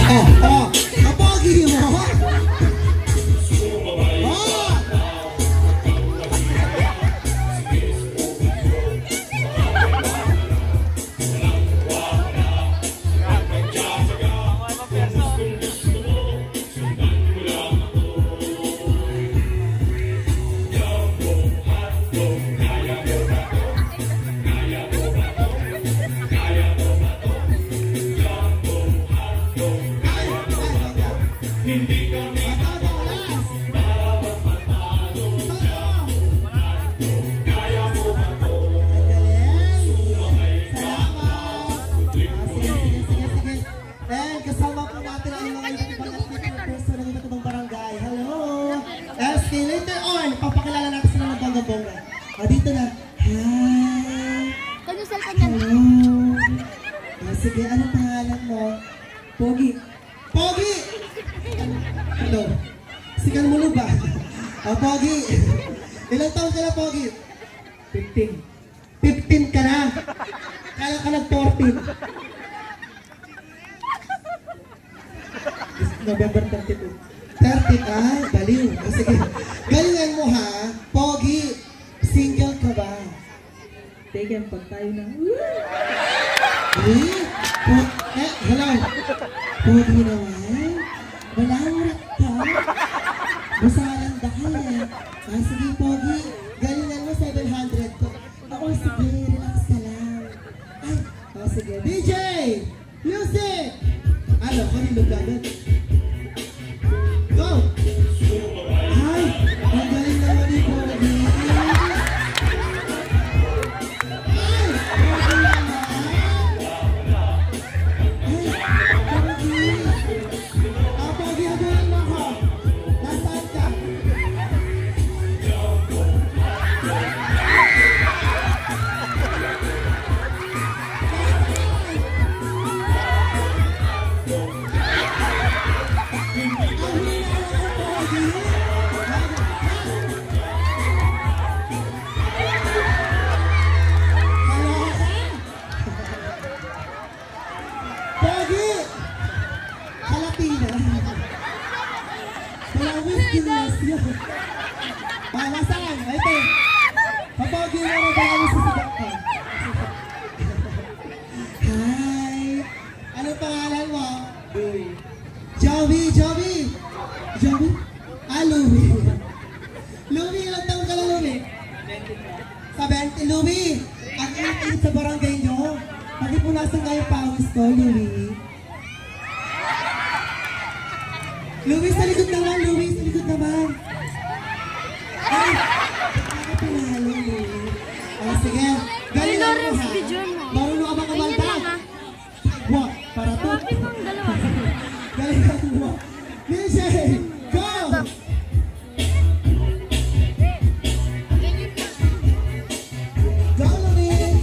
Oh, kapogi mo. Dito na. Hi. Hello. Sige, anong pangalan mo? Pogi. Pogi! Hello. Sigal mo ba? Pogi. Ilang taon ka na, Pogi? 15. 15 ka na? Kaya ka nag-14. November 32. 30 ka? Baliw. Sige. Galingan mo ha, Pogi. Single ka ba? Taken pag tayo na. Hello. Pogi naman. Wala mo rin ka. Masalang dahil eh. Sige, Pogi. Galingan mo 700 ko. Ako, sige. Relax ka lang. Ay, sige. DJ! Music! Ano? Kanilog agad. Go! Ay! Ang galing naman ni Pogi. Palasan! Ito! Kapogi mo na ba kami sa sigat ko? Hi! Anong pangalan mo? Louie. Joey! Joey! Joey? Louie. Louie, ilang taon ka lang, Louie? 70. Louie! Ang init sa barangay nyo. Nakipunasan kayo pawis ko, Louie. Louie, sa likod naman! Louie, sa likod naman! Ay! Nakapinalo, Louie. Sige, galing mo ha. Marunong ka ba kumaldag? What? Para to? Galing mo. DJ, go! Go, Louie!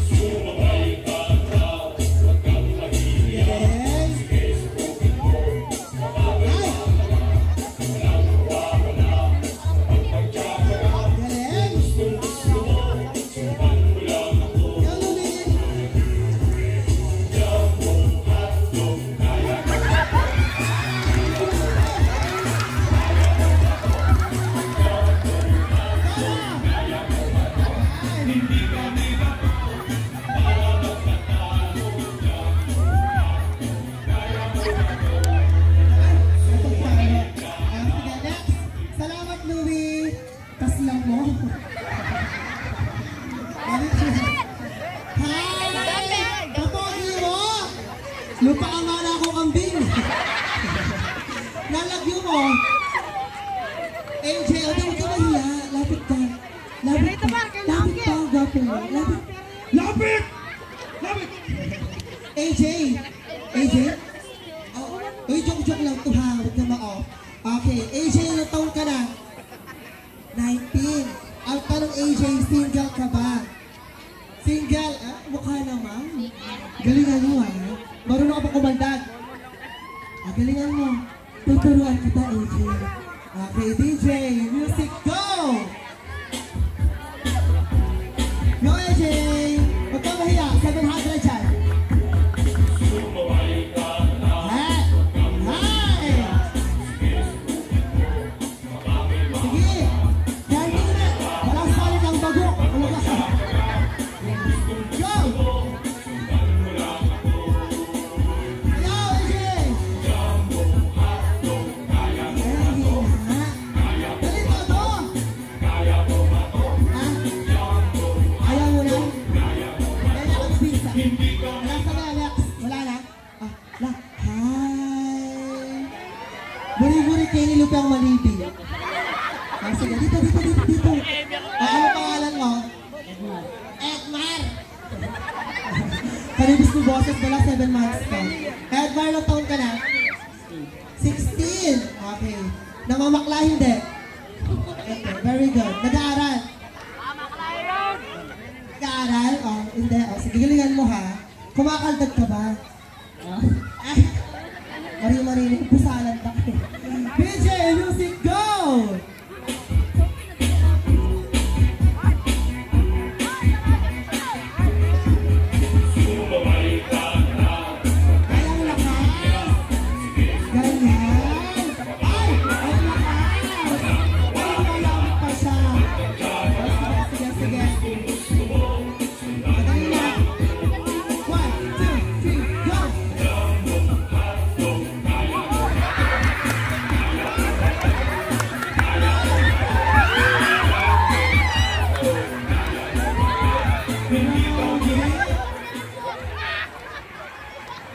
Lupa ka nga na ako kambing. Nalagyo mo. AJ, huwag ka mahiya. Lapit ka. Lapit ka. Lapit ka. Gwapo mo. Lapit. Lapit! Lapit! AJ. AJ? Uy, joke-joke lang ito ha. Huwag ka ma-off. Okay, AJ, ilang taon ka na? 19. Ang tanong AJ, single ka ba? Single? Mukha naman. Galingan mo ha. Marunong ka pa kumandag. Galingan mo. Tuturuan kita, AJ. Okay, DJ, music, go! Go, AJ! Huwag ka mahiya, 700 dyan. Ha? Ha? Kenny Lupang Malibi. Sige, dito. Ano pangalan mo? Edmar. Kanibis ni boses mo lang 7 months ka. Edmar, ilang taon ka na? 16. Okay. Namamakla hindi? Okay, very good. Nag-aaral? Nag-aaral? Oh, hindi. Oh, sige, galingan mo ha. Kumakaldad ka ba? Marinig, pusalan ka. PJ, music, go!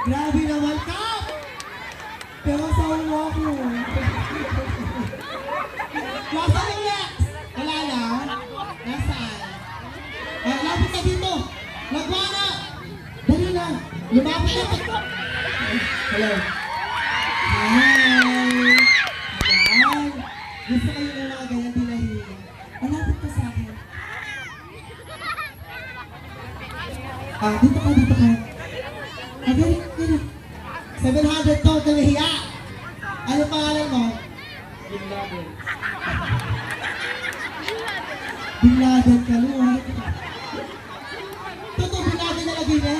Grabe naman ka! Pero saan mo ako? Nasaan yung next? Wala na? Nasaan? Lapit na dito! Lagwa na! Dali na! Lumapit na! Hello! Hi! Ayan! Gusto kayo ng mga ganyan pinahila. Malapit ka sa akin. Dito ka. Again. 700 to, kanahiya. Ano pangalan mo? Bin Laden. Bin Laden ka, luha. Totoo, Bin Laden na lagi niya?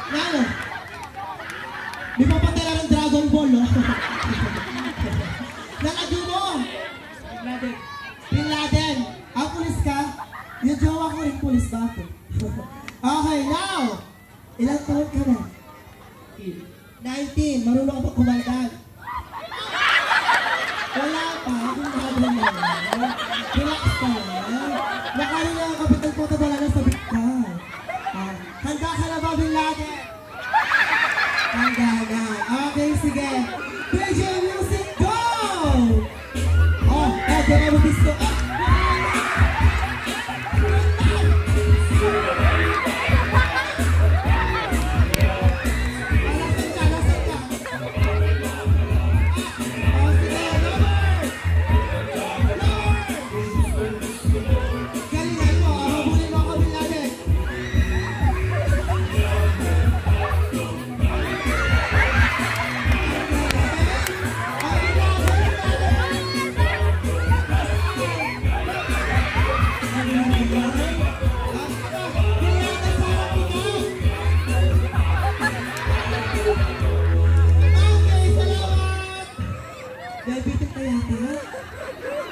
Ano? Di pa patala ng Dragon Ball, no? Nalagi mo? Bin Laden. Bin Laden. Pulis ka? Yung jowa ko rin pulis ba ako? Okay, now! Ilang taon ka na? 19. Marunong ka pa kumaldan? Wala pa. Kung na. Relax ka lang. Nakali na ang kapitan ko, wala na sabit ka. Handa ka na ba, Bin Laden? Handa na. Okay, sige. DJ Music, go! Diyan mo gusto.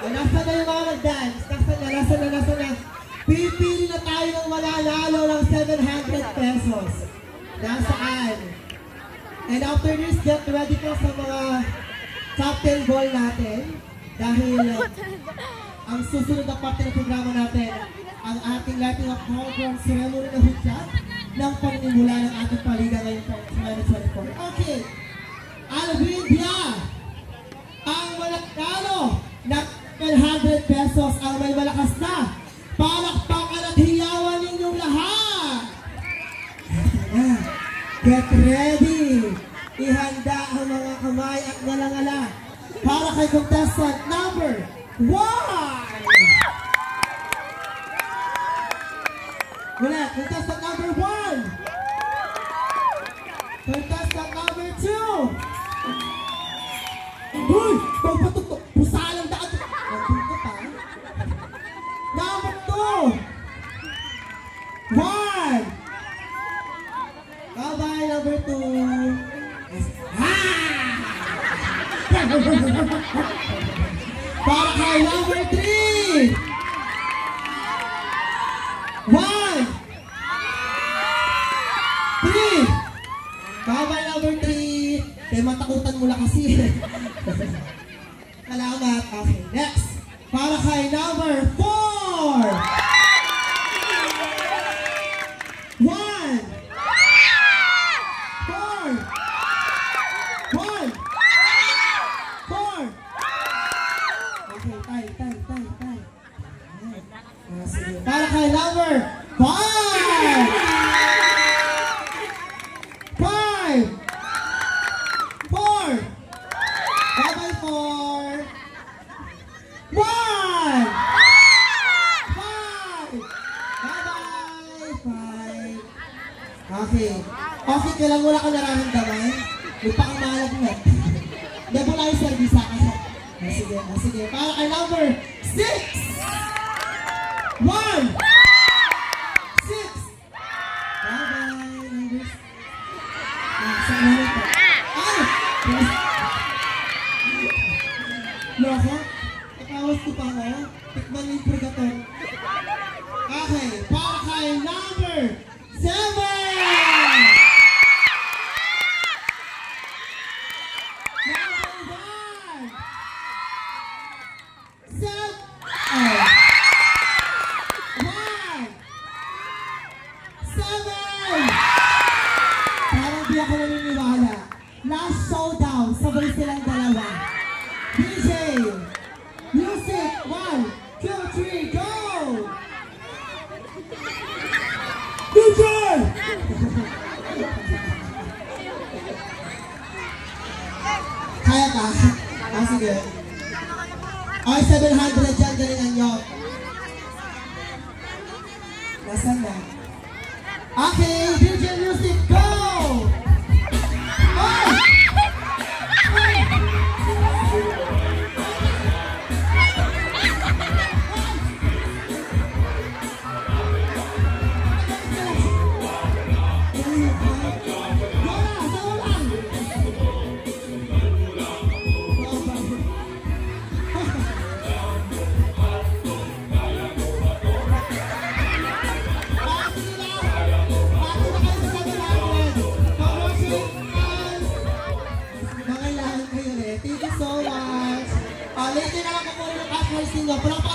Nasa na yung mga mag-dance? Nasa na. Pipili na tayo ng mananalo ng 700 pesos. Nasaan? And after this, get ready po sa mga captain ball natin. Dahil ang susunod na parte ng programa natin, ang ating lighting of program ceremony na hudyat ng panimula ng ating paliga ngayon sa 2024. Okay. Alvindia, ang mananalo ng 100 pesos ang may malakas na. Palakpakan at hiyawan ninyong lahat. Get ready. Ihanda ang mga kamay at ngalangala para kay contestant number 1. Wala, contestant number 1. Contestant number 2. Uy! Pagpatutok! Pusalang daan! Nagpunta pa. Number 2! 1! Bye-bye, number 2! Para kay number 3! 1! 3! Bye-bye, number 3! Kaya matakutan mo lang kasi. Salamat. Okay, next. Para kay number 4. 1. 4. 1. 4. 4, 1! 5! Bye-bye! 5. Okay. Okay ka lang, wala ka nararamdaman? May pakamalag na. Debo lang yung service sa kasi. Sige, sige. Para kay number 6! 1! 6! Bye-bye! Number 6. Saan na ito? Ay! Loko? Ikawas ko pa ako. Tikman yung purgator. Okay. Para kay number 7! Last showdown, sabay silang dalawa. DJ, music, 1, 2, 3, go! DJ! Kaya ka? Ah, sige. Okay, 700 dyan, galingan nyo. Nasaan na? Okay, DJ music, go! Thank you so much. Later na lang ako po rin ang